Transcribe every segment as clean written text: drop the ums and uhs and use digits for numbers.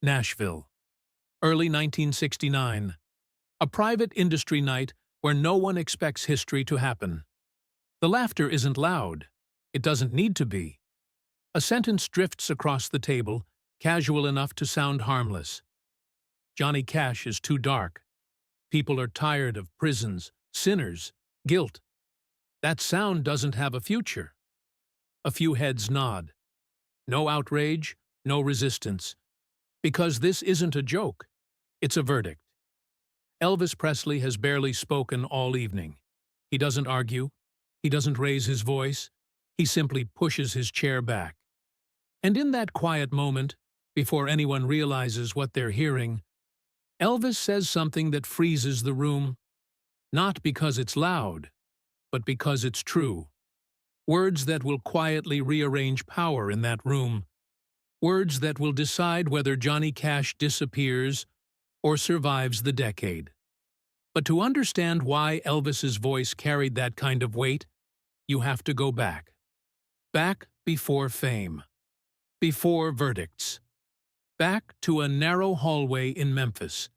Nashville. Early 1969. A private industry night where no one expects history to happen. The laughter isn't loud. It doesn't need to be. A sentence drifts across the table, casual enough to sound harmless. Johnny Cash is too dark. People are tired of prisons, sinners, guilt. That sound doesn't have a future. A few heads nod. No outrage, no resistance. Because this isn't a joke. It's a verdict. Elvis Presley has barely spoken all evening. He doesn't argue. He doesn't raise his voice. He simply pushes his chair back. And in that quiet moment, before anyone realizes what they're hearing, Elvis says something that freezes the room, not because it's loud, but because it's true. Words that will quietly rearrange power in that room. Words that will decide whether Johnny Cash disappears or survives the decade. But to understand why Elvis's voice carried that kind of weight, you have to go back. Back before fame. Before verdicts. Back to a narrow hallway in Memphis,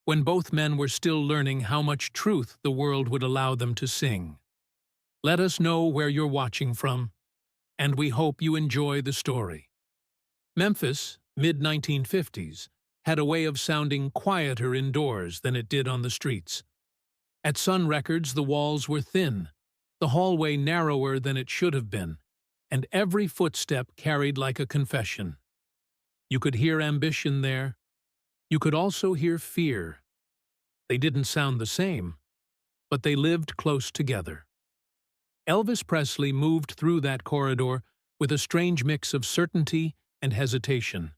when both men were still learning how much truth the world would allow them to sing. Let us know where you're watching from, and we hope you enjoy the story. Memphis, mid-1950s, had a way of sounding quieter indoors than it did on the streets. At Sun Records, the walls were thin, the hallway narrower than it should have been, and every footstep carried like a confession. You could hear ambition there. You could also hear fear. They didn't sound the same, but they lived close together. Elvis Presley moved through that corridor with a strange mix of certainty and hesitation.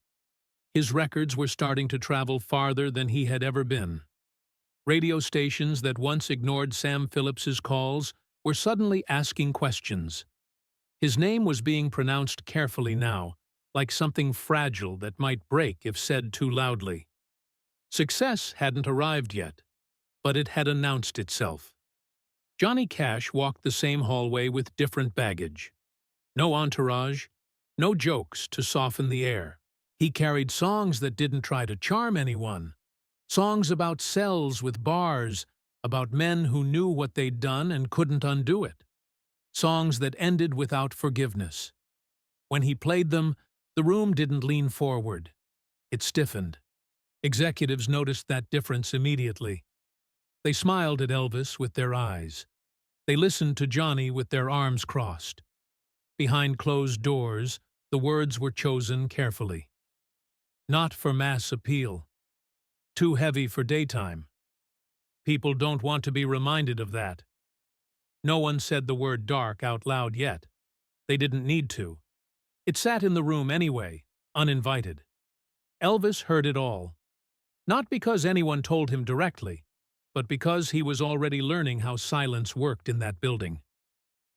His records were starting to travel farther than he had ever been. Radio stations that once ignored Sam Phillips's calls were suddenly asking questions. His name was being pronounced carefully now, like something fragile that might break if said too loudly. Success hadn't arrived yet, but it had announced itself. Johnny Cash walked the same hallway with different baggage. No entourage, no jokes to soften the air. He carried songs that didn't try to charm anyone. Songs about cells with bars, about men who knew what they'd done and couldn't undo it. Songs that ended without forgiveness. When he played them, the room didn't lean forward. It stiffened. Executives noticed that difference immediately. They smiled at Elvis with their eyes. They listened to Johnny with their arms crossed. Behind closed doors, the words were chosen carefully. Not for mass appeal. Too heavy for daytime. People don't want to be reminded of that. No one said the word dark out loud yet. They didn't need to. It sat in the room anyway, uninvited. Elvis heard it all. Not because anyone told him directly, but because he was already learning how silence worked in that building.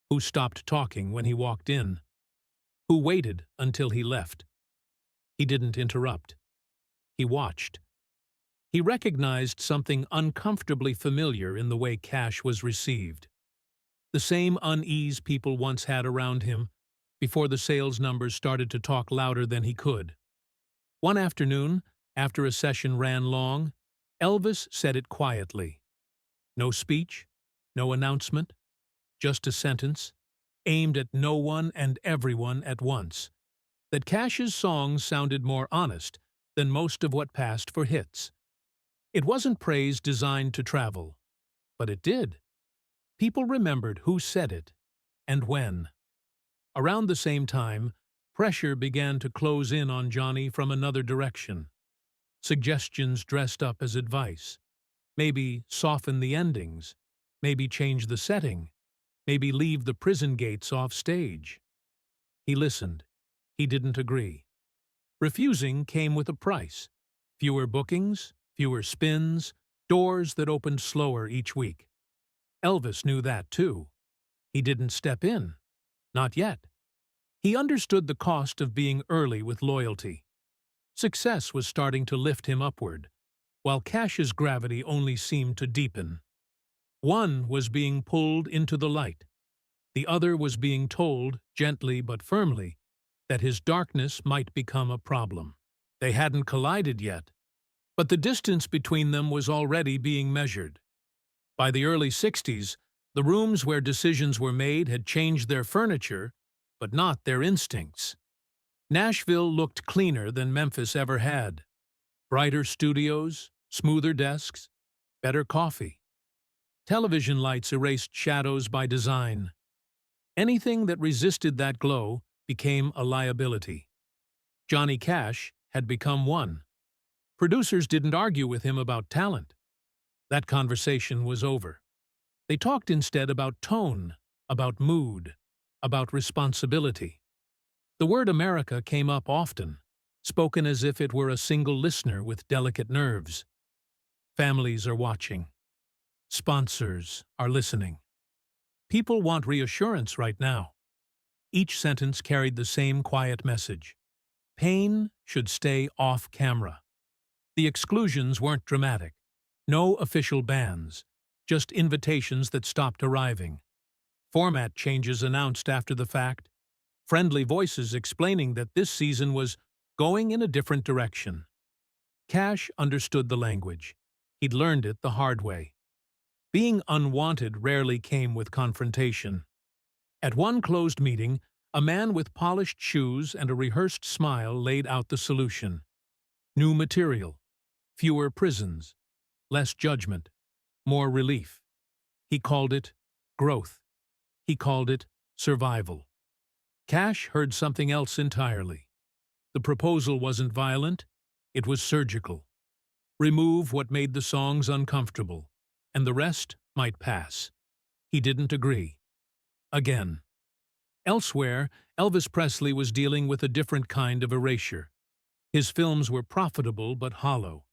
Who stopped talking when he walked in? Who waited until he left? He didn't interrupt. He watched. He recognized something uncomfortably familiar in the way Cash was received. The same unease people once had around him before the sales numbers started to talk louder than he could. One afternoon, after a session ran long, Elvis said it quietly. No speech, no announcement, just a sentence, aimed at no one and everyone at once, that Cash's songs sounded more honest than most of what passed for hits. It wasn't praise designed to travel, but it did. People remembered who said it and when. Around the same time, pressure began to close in on Johnny from another direction. Suggestions dressed up as advice. Maybe soften the endings. Maybe change the setting. Maybe leave the prison gates off stage. He listened. He didn't agree. Refusing came with a price. Fewer bookings, fewer spins, doors that opened slower each week. Elvis knew that too. He didn't step in. Not yet. He understood the cost of being early with loyalty. Success was starting to lift him upward, while Cash's gravity only seemed to deepen. One was being pulled into the light. The other was being told, gently but firmly, that his darkness might become a problem. They hadn't collided yet, but the distance between them was already being measured. By the early 60s, the rooms where decisions were made had changed their furniture, but not their instincts. Nashville looked cleaner than Memphis ever had. Brighter studios, smoother desks, better coffee. Television lights erased shadows by design. Anything that resisted that glow became a liability. Johnny Cash had become one. Producers didn't argue with him about talent. That conversation was over. They talked instead about tone, about mood, about responsibility. The word America came up often, spoken as if it were a single listener with delicate nerves. Families are watching. Sponsors are listening. People want reassurance right now. Each sentence carried the same quiet message. Pain should stay off camera. The exclusions weren't dramatic. No official bans, just invitations that stopped arriving. Format changes announced after the fact. Friendly voices explaining that this season was going in a different direction. Cash understood the language. He'd learned it the hard way. Being unwanted rarely came with confrontation. At one closed meeting, a man with polished shoes and a rehearsed smile laid out the solution. New material, fewer prisons, less judgment, more relief. He called it growth. He called it survival. Cash heard something else entirely. The proposal wasn't violent, it was surgical. Remove what made the songs uncomfortable, and the rest might pass. He didn't agree. Again. Elsewhere, Elvis Presley was dealing with a different kind of erasure. His films were profitable but hollow.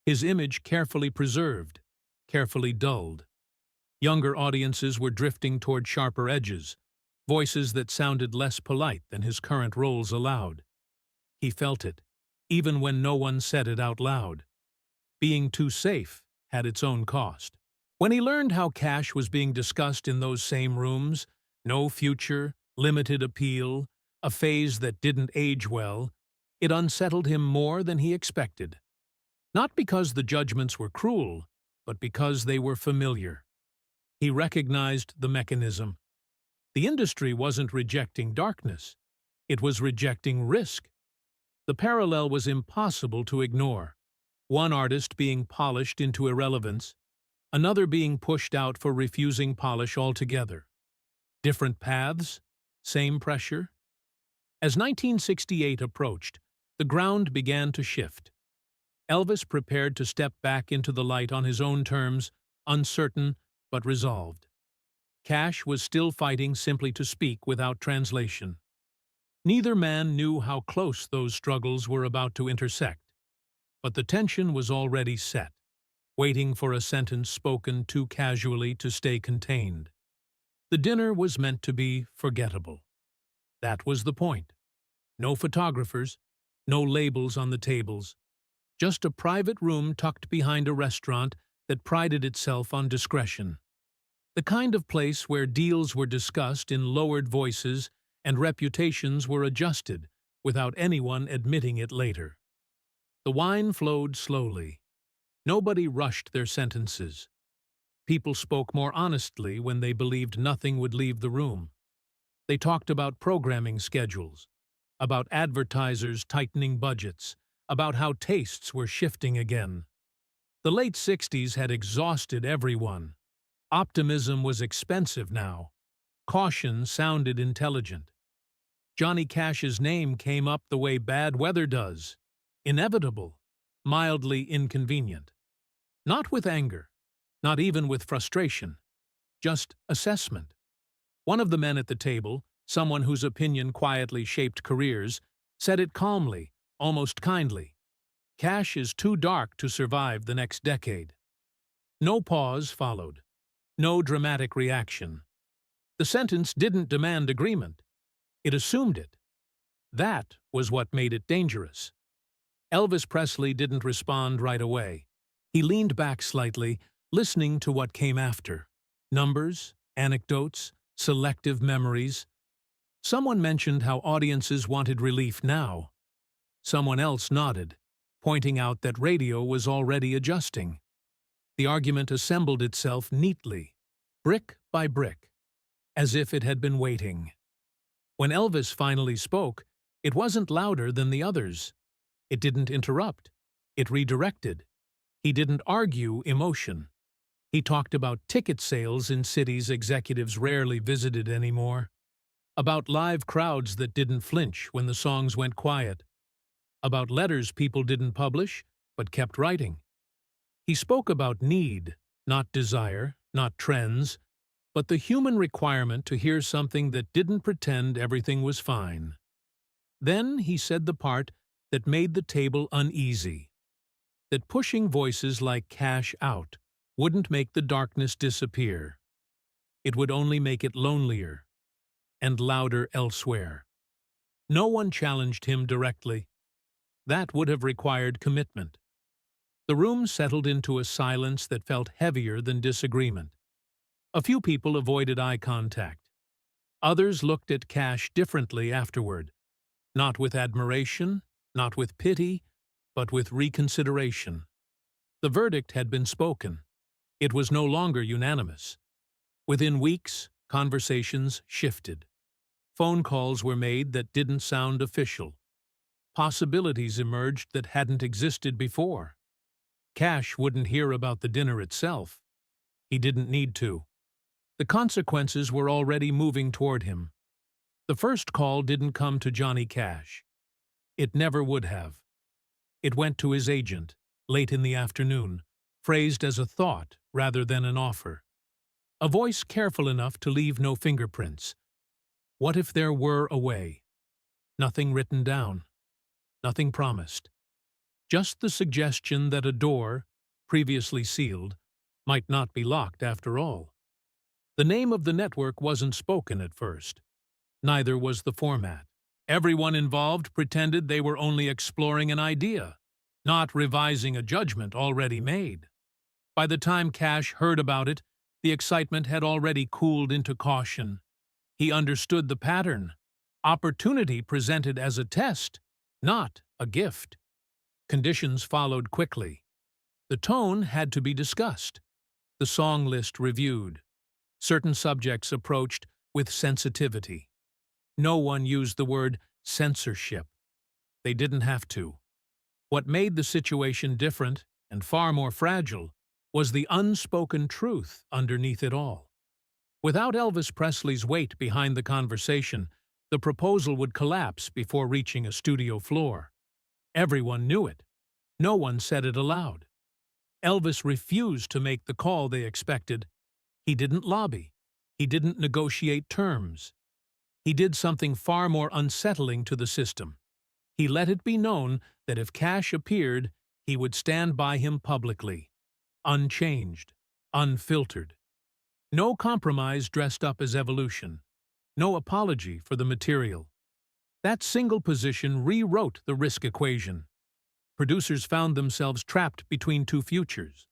His image carefully preserved, carefully dulled. Younger audiences were drifting toward sharper edges, voices that sounded less polite than his current roles allowed. He felt it, even when no one said it out loud. Being too safe had its own cost. When he learned how Cash was being discussed in those same rooms, no future, limited appeal, a phase that didn't age well, it unsettled him more than he expected. Not because the judgments were cruel, but because they were familiar. He recognized the mechanism. The industry wasn't rejecting darkness. It was rejecting risk. The parallel was impossible to ignore. One artist being polished into irrelevance, another being pushed out for refusing polish altogether. Different paths, same pressure. As 1968 approached, the ground began to shift. Elvis prepared to step back into the light on his own terms, uncertain but resolved. Cash was still fighting simply to speak without translation. Neither man knew how close those struggles were about to intersect, but the tension was already set, waiting for a sentence spoken too casually to stay contained. The dinner was meant to be forgettable. That was the point. No photographers, no labels on the tables, just a private room tucked behind a restaurant that prided itself on discretion. The kind of place where deals were discussed in lowered voices and reputations were adjusted without anyone admitting it later. The wine flowed slowly. Nobody rushed their sentences. People spoke more honestly when they believed nothing would leave the room. They talked about programming schedules, about advertisers tightening budgets, about how tastes were shifting again. The late 60s had exhausted everyone. Optimism was expensive now. Caution sounded intelligent. Johnny Cash's name came up the way bad weather does. Inevitable, mildly inconvenient. Not with anger, not even with frustration, just assessment. One of the men at the table, someone whose opinion quietly shaped careers, said it calmly, almost kindly. Cash is too dark to survive the next decade. No pause followed. No dramatic reaction. The sentence didn't demand agreement. It assumed it. That was what made it dangerous. Elvis Presley didn't respond right away. He leaned back slightly, listening to what came after. Numbers, anecdotes, selective memories. Someone mentioned how audiences wanted relief now. Someone else nodded, pointing out that radio was already adjusting. The argument assembled itself neatly, brick by brick, as if it had been waiting. When Elvis finally spoke, it wasn't louder than the others. It didn't interrupt. It redirected. He didn't argue emotion. He talked about ticket sales in cities executives rarely visited anymore, about live crowds that didn't flinch when the songs went quiet, about letters people didn't publish but kept writing. He spoke about need, not desire, not trends, but the human requirement to hear something that didn't pretend everything was fine. Then he said the part that made the table uneasy, that pushing voices like Cash out wouldn't make the darkness disappear. It would only make it lonelier and louder elsewhere. No one challenged him directly. That would have required commitment. The room settled into a silence that felt heavier than disagreement. A few people avoided eye contact. Others looked at Cash differently afterward, not with admiration, not with pity, but with reconsideration. The verdict had been spoken. It was no longer unanimous. Within weeks, conversations shifted. Phone calls were made that didn't sound official. Possibilities emerged that hadn't existed before. Cash wouldn't hear about the dinner itself. He didn't need to. The consequences were already moving toward him. The first call didn't come to Johnny Cash. It never would have. It went to his agent, late in the afternoon, phrased as a thought rather than an offer. A voice careful enough to leave no fingerprints. What if there were a way? Nothing written down. Nothing promised. Just the suggestion that a door, previously sealed, might not be locked after all. The name of the network wasn't spoken at first. Neither was the format. Everyone involved pretended they were only exploring an idea, not revising a judgment already made. By the time Cash heard about it, the excitement had already cooled into caution. He understood the pattern. Opportunity presented as a test, not a gift. Conditions followed quickly. The tone had to be discussed. The song list reviewed. Certain subjects approached with sensitivity. No one used the word censorship. They didn't have to. What made the situation different and far more fragile was the unspoken truth underneath it all. Without Elvis Presley's weight behind the conversation, the proposal would collapse before reaching a studio floor. Everyone knew it. No one said it aloud. Elvis refused to make the call they expected. He didn't lobby. He didn't negotiate terms. He did something far more unsettling to the system. He let it be known that if Cash appeared, he would stand by him publicly, unchanged, unfiltered. No compromise dressed up as evolution. No apology for the material. That single position rewrote the risk equation. Producers found themselves trapped between two futures.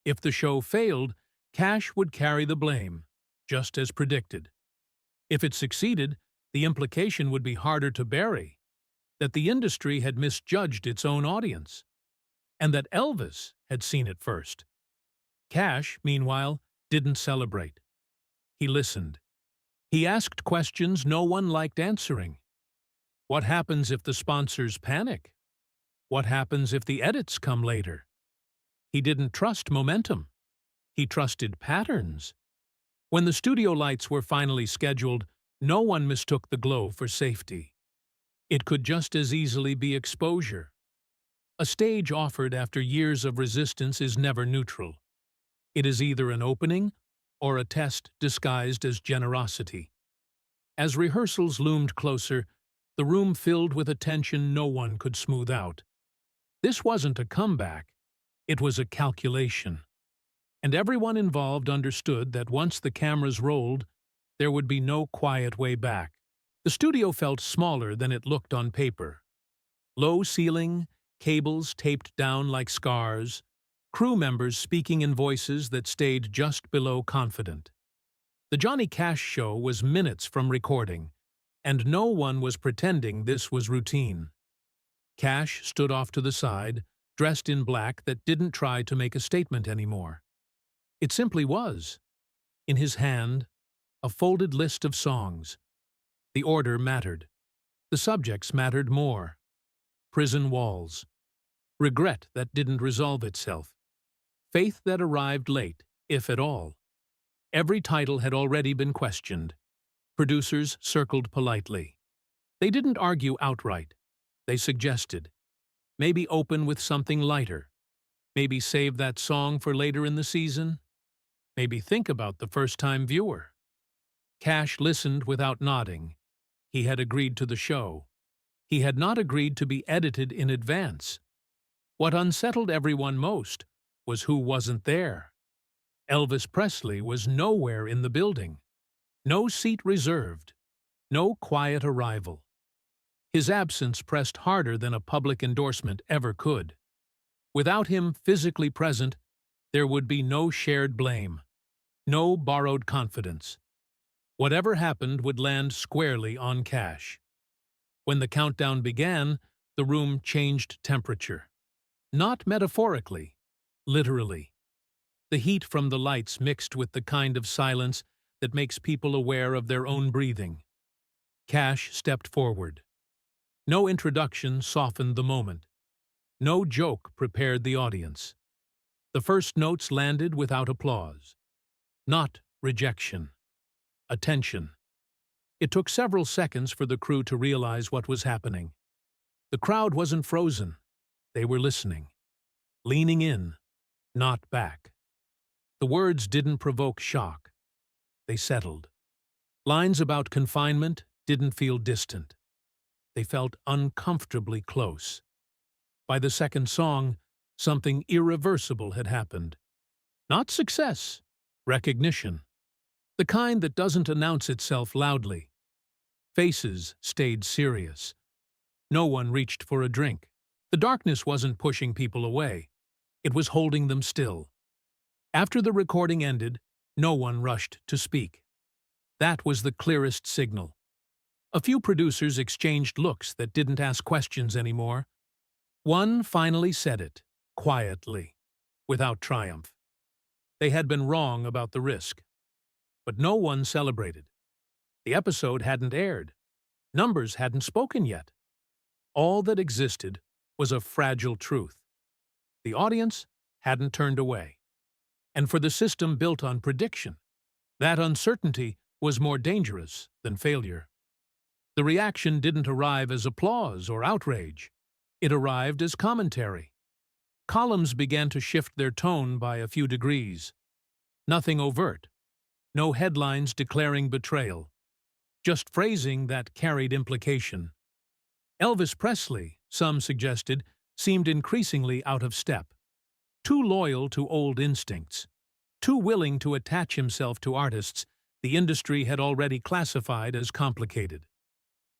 If the show failed, Cash would carry the blame, just as predicted. If it succeeded, the implication would be harder to bury, that the industry had misjudged its own audience, and that Elvis had seen it first. Cash, meanwhile, didn't celebrate. He listened. He asked questions no one liked answering. What happens if the sponsors panic? What happens if the edits come later? He didn't trust momentum. He trusted patterns. When the studio lights were finally scheduled, no one mistook the glow for safety. It could just as easily be exposure. A stage offered after years of resistance is never neutral. It is either an opening or a test disguised as generosity. As rehearsals loomed closer, the room filled with a tension no one could smooth out. This wasn't a comeback. It was a calculation. And everyone involved understood that once the cameras rolled, there would be no quiet way back. The studio felt smaller than it looked on paper. Low ceiling, cables taped down like scars, crew members speaking in voices that stayed just below confident. The Johnny Cash show was minutes from recording, and no one was pretending this was routine. Cash stood off to the side, dressed in black that didn't try to make a statement anymore. It simply was. In his hand, a folded list of songs. The order mattered. The subjects mattered more. Prison walls. Regret that didn't resolve itself. Faith that arrived late, if at all. Every title had already been questioned. Producers circled politely. They didn't argue outright. They suggested. Maybe open with something lighter. Maybe save that song for later in the season. Maybe think about the first-time viewer. Cash listened without nodding. He had agreed to the show. He had not agreed to be edited in advance. What unsettled everyone most was who wasn't there. Elvis Presley was nowhere in the building. No seat reserved. No quiet arrival. His absence pressed harder than a public endorsement ever could. Without him physically present, there would be no shared blame, no borrowed confidence. Whatever happened would land squarely on Cash. When the countdown began, the room changed temperature. Not metaphorically, literally. The heat from the lights mixed with the kind of silence that makes people aware of their own breathing. Cash stepped forward. No introduction softened the moment. No joke prepared the audience. The first notes landed without applause. Not rejection. Attention. It took several seconds for the crew to realize what was happening. The crowd wasn't frozen. They were listening. Leaning in, not back. The words didn't provoke shock. They settled. Lines about confinement didn't feel distant. They felt uncomfortably close. By the second song, something irreversible had happened. Not success, recognition. The kind that doesn't announce itself loudly. Faces stayed serious. No one reached for a drink. The darkness wasn't pushing people away. It was holding them still. After the recording ended, no one rushed to speak. That was the clearest signal. A few producers exchanged looks that didn't ask questions anymore. One finally said it, quietly, without triumph. They had been wrong about the risk. But no one celebrated. The episode hadn't aired. Numbers hadn't spoken yet. All that existed was a fragile truth. The audience hadn't turned away. And for the system built on prediction, that uncertainty was more dangerous than failure. The reaction didn't arrive as applause or outrage. It arrived as commentary. Columns began to shift their tone by a few degrees. Nothing overt. No headlines declaring betrayal. Just phrasing that carried implication. Elvis Presley, some suggested, seemed increasingly out of step. Too loyal to old instincts. Too willing to attach himself to artists the industry had already classified as complicated.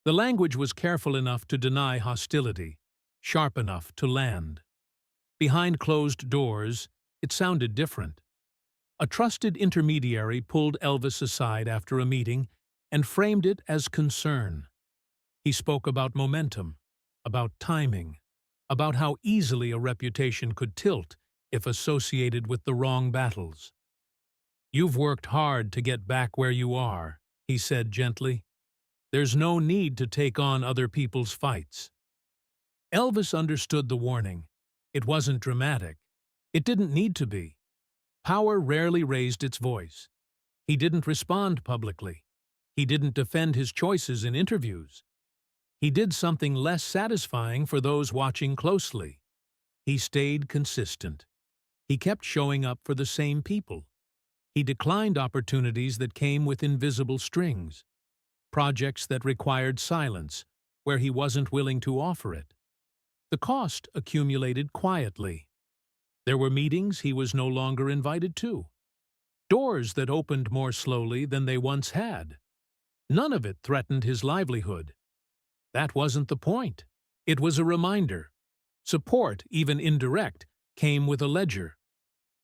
The language was careful enough to deny hostility, sharp enough to land. Behind closed doors, it sounded different. A trusted intermediary pulled Elvis aside after a meeting and framed it as concern. He spoke about momentum, about timing, about how easily a reputation could tilt if associated with the wrong battles. "You've worked hard to get back where you are," he said gently. "There's no need to take on other people's fights." Elvis understood the warning. It wasn't dramatic. It didn't need to be. Power rarely raised its voice. He didn't respond publicly. He didn't defend his choices in interviews. He did something less satisfying for those watching closely. He stayed consistent. He kept showing up for the same people. He declined opportunities that came with invisible strings, projects that required silence, where he wasn't willing to offer it. The cost accumulated quietly. There were meetings he was no longer invited to. Doors that opened more slowly than they once had. None of it threatened his livelihood. That wasn't the point. It was a reminder. Support, even indirect, came with a ledger.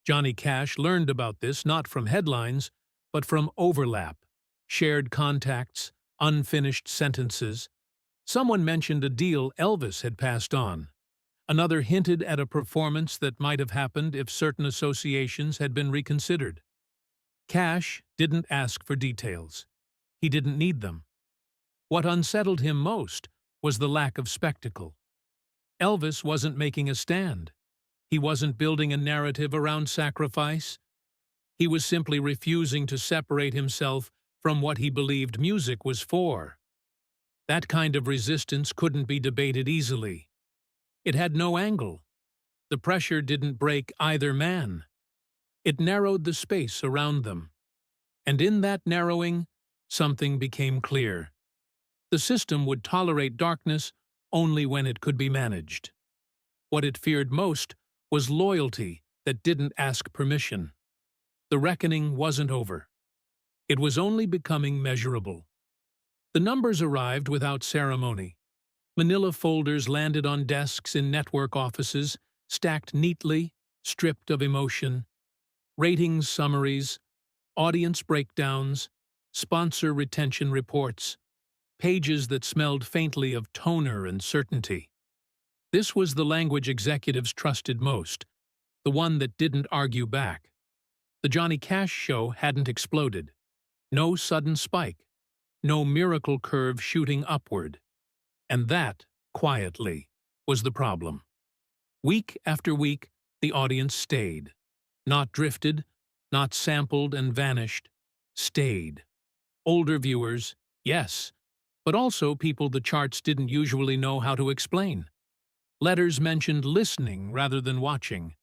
Johnny Cash learned about this not from headlines, but from overlap, shared contacts, unfinished sentences. Someone mentioned a deal Elvis had passed on. Another hinted at a performance that might have happened if certain associations had been reconsidered. Cash didn't ask for details. He didn't need them. What unsettled him most was the lack of spectacle. Elvis wasn't making a stand. He wasn't building a narrative around sacrifice. He was simply refusing to separate himself from what he believed music was for. That kind of resistance couldn't be debated easily. It had no angle. The pressure didn't break either man. It narrowed the space around them. And in that narrowing, something became clear. The system would tolerate darkness only when it could be managed. What it feared most was loyalty that didn't ask permission. The reckoning wasn't over. It was only becoming measurable. The numbers arrived without ceremony. Manila folders landed on desks in network offices, stacked neatly, stripped of emotion. Ratings summaries, audience breakdowns, sponsor retention reports, pages that smelled faintly of toner and certainty. This was the language executives trusted most, the one that didn't argue back. The Johnny Cash show hadn't exploded. No sudden spike. No miracle curve shooting upward. And that, quietly, was the problem. Week after week, the audience stayed. Not drifted, not sampled and vanished. Stayed. Older viewers, yes, but also people the charts didn't usually know how to explain. Letters mentioned listening rather than watching.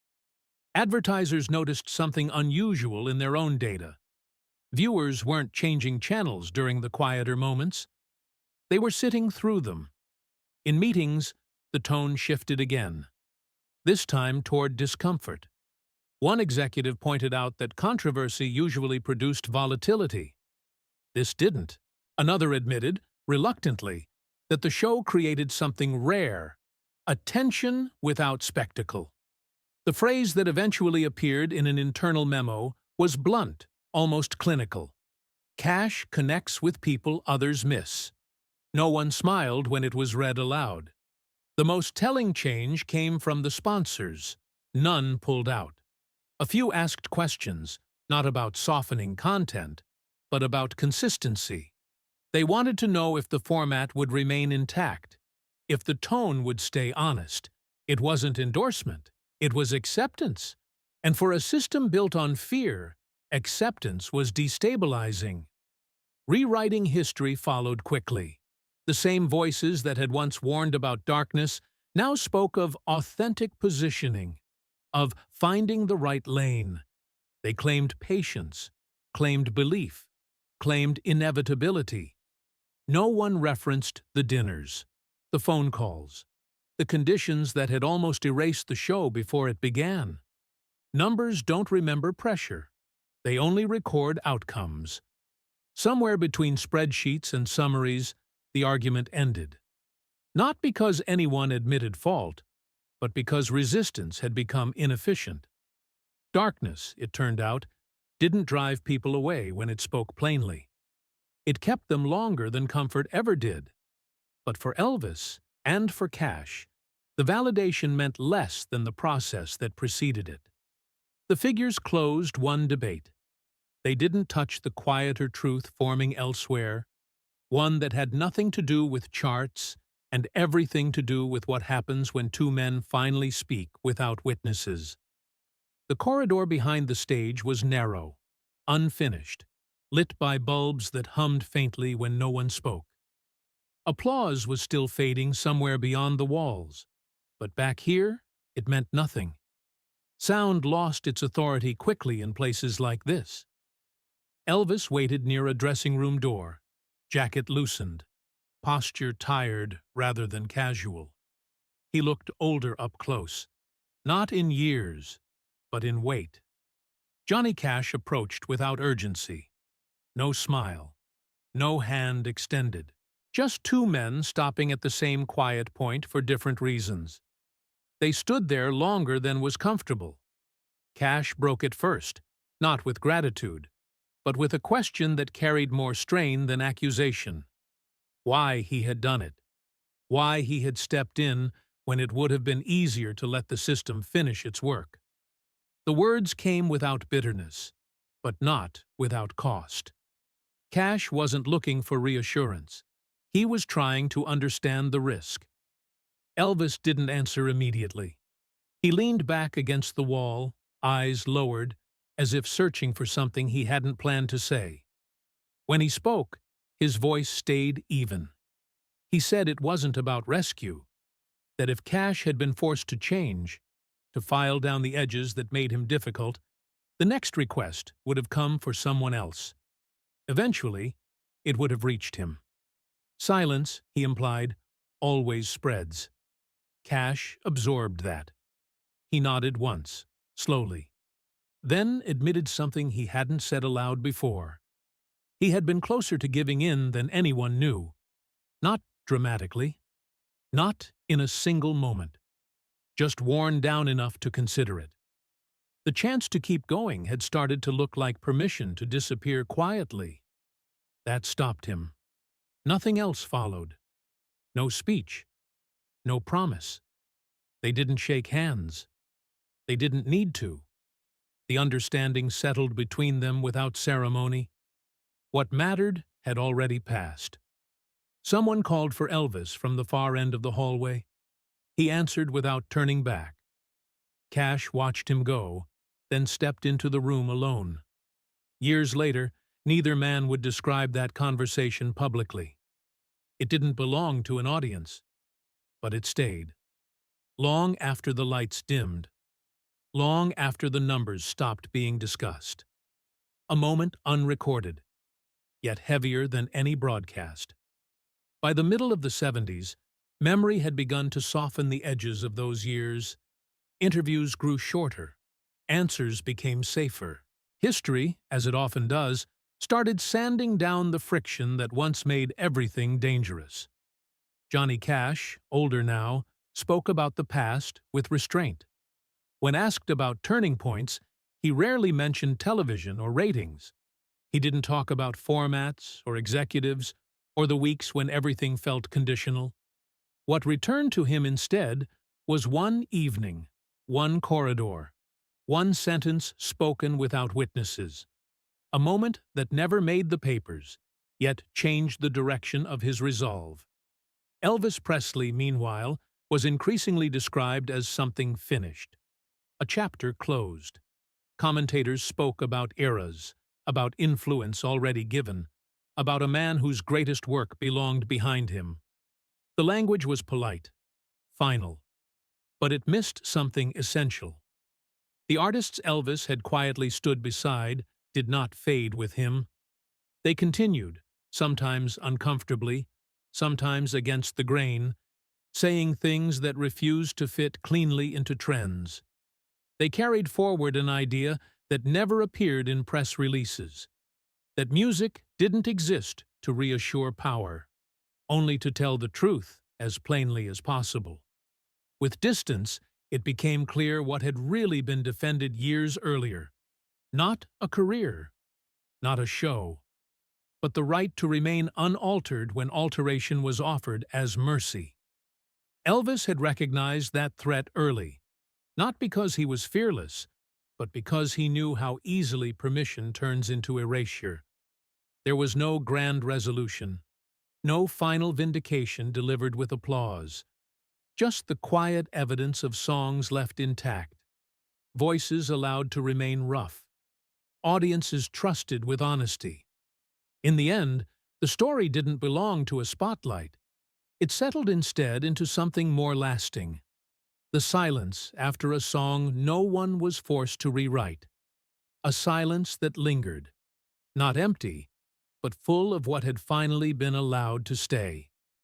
Advertisers noticed something unusual in their own data. Viewers weren't changing channels during the quieter moments. They were sitting through them. In meetings, the tone shifted again, this time toward discomfort. One executive pointed out that controversy usually produced volatility. This didn't. Another admitted, reluctantly, that the show created something rare, attention without spectacle. The phrase that eventually appeared in an internal memo was blunt, almost clinical. Cash connects with people others miss. No one smiled when it was read aloud. The most telling change came from the sponsors. None pulled out. A few asked questions, not about softening content, but about consistency. They wanted to know if the format would remain intact, if the tone would stay honest. It wasn't endorsement, it was acceptance. And for a system built on fear, acceptance was destabilizing. Rewriting history followed quickly. The same voices that had once warned about darkness now spoke of authentic positioning, of finding the right lane. They claimed patience, claimed belief, claimed inevitability. No one referenced the dinners, the phone calls, the conditions that had almost erased the show before it began. Numbers don't remember pressure. They only record outcomes. Somewhere between spreadsheets and summaries, the argument ended. Not because anyone admitted fault, but because resistance had become inefficient. Darkness, it turned out, didn't drive people away when it spoke plainly. It kept them longer than comfort ever did. But for Elvis, and for Cash, the validation meant less than the process that preceded it. The figures closed one debate. They didn't touch the quieter truth forming elsewhere, one that had nothing to do with charts and everything to do with what happens when two men finally speak without witnesses. The corridor behind the stage was narrow, unfinished, lit by bulbs that hummed faintly when no one spoke. Applause was still fading somewhere beyond the walls, but back here, it meant nothing. Sound lost its authority quickly in places like this. Elvis waited near a dressing room door, jacket loosened, posture tired rather than casual. He looked older up close, not in years, but in weight. Johnny Cash approached without urgency. No smile, no hand extended. Just two men stopping at the same quiet point for different reasons. They stood there longer than was comfortable. Cash broke it first, not with gratitude, but with a question that carried more strain than accusation. Why he had done it. why he had stepped in when it would have been easier to let the system finish its work. The words came without bitterness, but not without cost. Cash wasn't looking for reassurance. He was trying to understand the risk. Elvis didn't answer immediately. He leaned back against the wall, eyes lowered, as if searching for something he hadn't planned to say. When he spoke, his voice stayed even. He said it wasn't about rescue, that if Cash had been forced to change, to file down the edges that made him difficult, the next request would have come for someone else. Eventually, it would have reached him. Silence, he implied, always spreads. Cash absorbed that. He nodded once, slowly, then admitted something he hadn't said aloud before. He had been closer to giving in than anyone knew. Not dramatically. Not in a single moment. Just worn down enough to consider it. The chance to keep going had started to look like permission to disappear quietly. That stopped him. Nothing else followed. No speech. No promise. They didn't shake hands. They didn't need to. The understanding settled between them without ceremony. What mattered had already passed. Someone called for Elvis from the far end of the hallway. He answered without turning back. Cash watched him go, then stepped into the room alone. Years later, neither man would describe that conversation publicly. It didn't belong to an audience, but it stayed. Long after the lights dimmed. Long after the numbers stopped being discussed. A moment unrecorded, yet heavier than any broadcast. By the middle of the 70s, memory had begun to soften the edges of those years. Interviews grew shorter. Answers became safer. History, as it often does, started sanding down the friction that once made everything dangerous. Johnny Cash, older now, spoke about the past with restraint. When asked about turning points, he rarely mentioned television or ratings. He didn't talk about formats or executives or the weeks when everything felt conditional. What returned to him instead was one evening, one corridor, one sentence spoken without witnesses. A moment that never made the papers, yet changed the direction of his resolve. Elvis Presley, meanwhile, was increasingly described as something finished. A chapter closed. Commentators spoke about eras, about influence already given, about a man whose greatest work belonged behind him. The language was polite, final, but it missed something essential. The artists Elvis had quietly stood beside did not fade with him. They continued, sometimes uncomfortably, sometimes against the grain, saying things that refused to fit cleanly into trends. They carried forward an idea that never appeared in press releases, that music didn't exist to reassure power, only to tell the truth as plainly as possible. With distance, it became clear what had really been defended years earlier. Not a career, not a show, but the right to remain unaltered when alteration was offered as mercy. Elvis had recognized that threat early, not because he was fearless, but because he knew how easily permission turns into erasure. There was no grand resolution, no final vindication delivered with applause, just the quiet evidence of songs left intact, voices allowed to remain rough, audiences trusted with honesty. In the end, the story didn't belong to a spotlight. It settled instead into something more lasting. The silence after a song no one was forced to rewrite. A silence that lingered, not empty, but full of what had finally been allowed to stay.